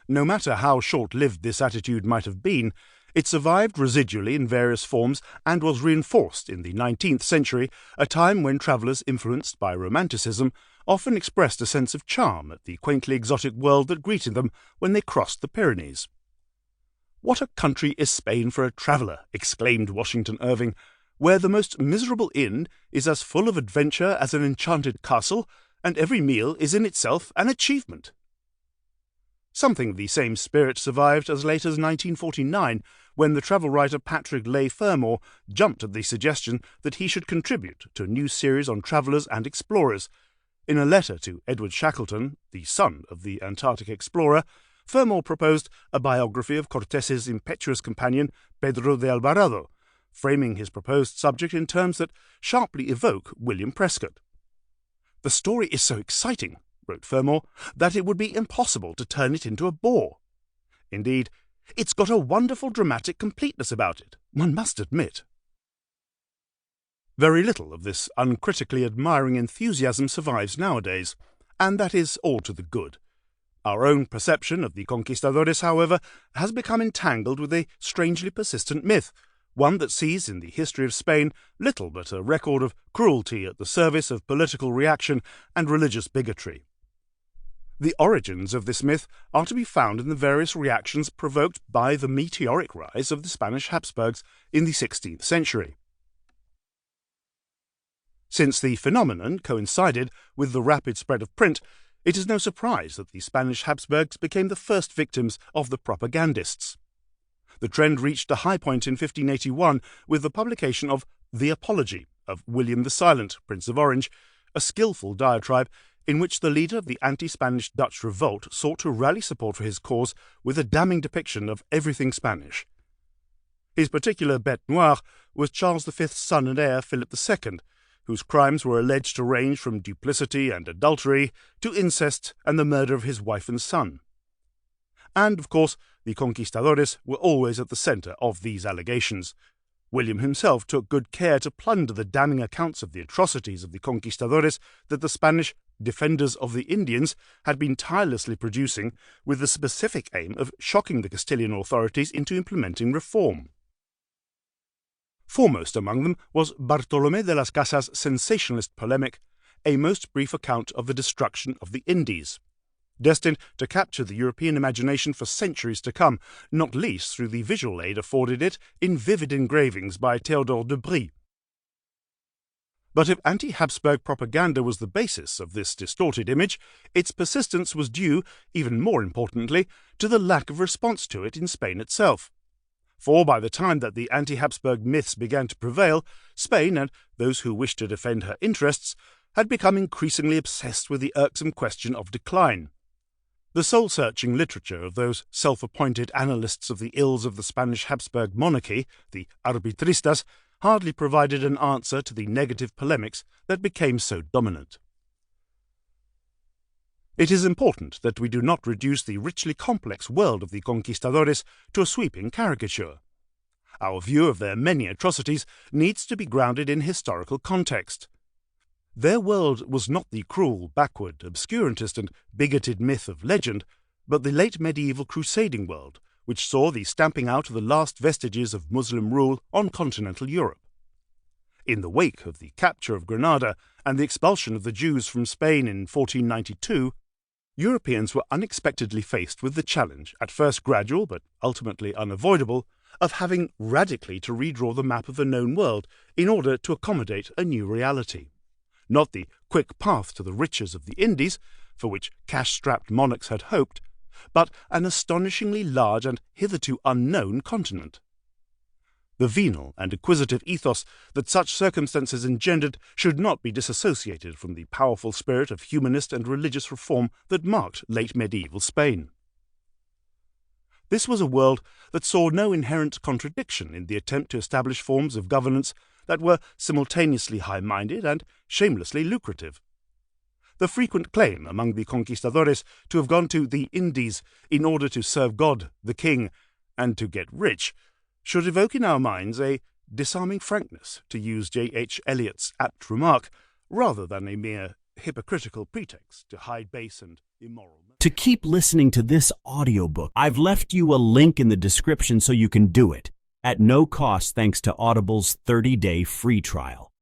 no matter how short-lived this attitude might have been, it survived residually in various forms and was reinforced in the 19th century, a time when travellers influenced by Romanticism often expressed a sense of charm at the quaintly exotic world that greeted them when they crossed the Pyrenees. "What a country is Spain for a traveller!" exclaimed Washington Irving, "where the most miserable inn is as full of adventure as an enchanted castle, and every meal is in itself an achievement." Something of the same spirit survived as late as 1949, when the travel writer Patrick Leigh Fermor jumped at the suggestion that he should contribute to a new series on travellers and explorers. In a letter to Edward Shackleton, the son of the Antarctic explorer, Fermor proposed a biography of Cortés's impetuous companion Pedro de Alvarado, framing his proposed subject in terms that sharply evoke William Prescott. "The story is so exciting," wrote Fermor, "that it would be impossible to turn it into a bore. Indeed, it's got a wonderful dramatic completeness about it, one must admit." Very little of this uncritically admiring enthusiasm survives nowadays, and that is all to the good. Our own perception of the Conquistadores, however, has become entangled with a strangely persistent myth, one that sees in the history of Spain little but a record of cruelty at the service of political reaction and religious bigotry. The origins of this myth are to be found in the various reactions provoked by the meteoric rise of the Spanish Habsburgs in the 16th century. Since the phenomenon coincided with the rapid spread of print, it is no surprise that the Spanish Habsburgs became the first victims of the propagandists. The trend reached a high point in 1581 with the publication of The Apology of William the Silent, Prince of Orange, a skillful diatribe in which the leader of the anti-Spanish Dutch revolt sought to rally support for his cause with a damning depiction of everything Spanish. His particular bête noire was Charles V's son and heir, Philip II, whose crimes were alleged to range from duplicity and adultery to incest and the murder of his wife and son. And, of course, the Conquistadores were always at the centre of these allegations. William himself took good care to plunder the damning accounts of the atrocities of the Conquistadores that the Spanish defenders of the Indians had been tirelessly producing, with the specific aim of shocking the Castilian authorities into implementing reform. Foremost among them was Bartolomé de las Casas' sensationalist polemic, a most brief account of the destruction of the Indies, destined to capture the European imagination for centuries to come, not least through the visual aid afforded it in vivid engravings by Théodore de Brie. But if anti-Habsburg propaganda was the basis of this distorted image, its persistence was due, even more importantly, to the lack of response to it in Spain itself. For by the time that the anti-Habsburg myths began to prevail, Spain, and those who wished to defend her interests, had become increasingly obsessed with the irksome question of decline. The soul-searching literature of those self-appointed analysts of the ills of the Spanish Habsburg monarchy, the arbitristas, hardly provided an answer to the negative polemics that became so dominant. It is important that we do not reduce the richly complex world of the Conquistadores to a sweeping caricature. Our view of their many atrocities needs to be grounded in historical context. Their world was not the cruel, backward, obscurantist and bigoted myth of legend, but the late medieval crusading world, which saw the stamping out of the last vestiges of Muslim rule on continental Europe. In the wake of the capture of Granada and the expulsion of the Jews from Spain in 1492, Europeans were unexpectedly faced with the challenge, at first gradual but ultimately unavoidable, of having radically to redraw the map of the known world in order to accommodate a new reality. Not the quick path to the riches of the Indies, for which cash-strapped monarchs had hoped, but an astonishingly large and hitherto unknown continent. The venal and acquisitive ethos that such circumstances engendered should not be disassociated from the powerful spirit of humanist and religious reform that marked late medieval Spain. This was a world that saw no inherent contradiction in the attempt to establish forms of governance that were simultaneously high-minded and shamelessly lucrative. The frequent claim among the conquistadores to have gone to the Indies in order to serve God, the King, and to get rich should evoke in our minds a disarming frankness, to use J.H. Eliot's apt remark, rather than a mere hypocritical pretext to hide base and immoral. To keep listening to this audiobook, I've left you a link in the description so you can do it, at no cost thanks to Audible's 30-day free trial.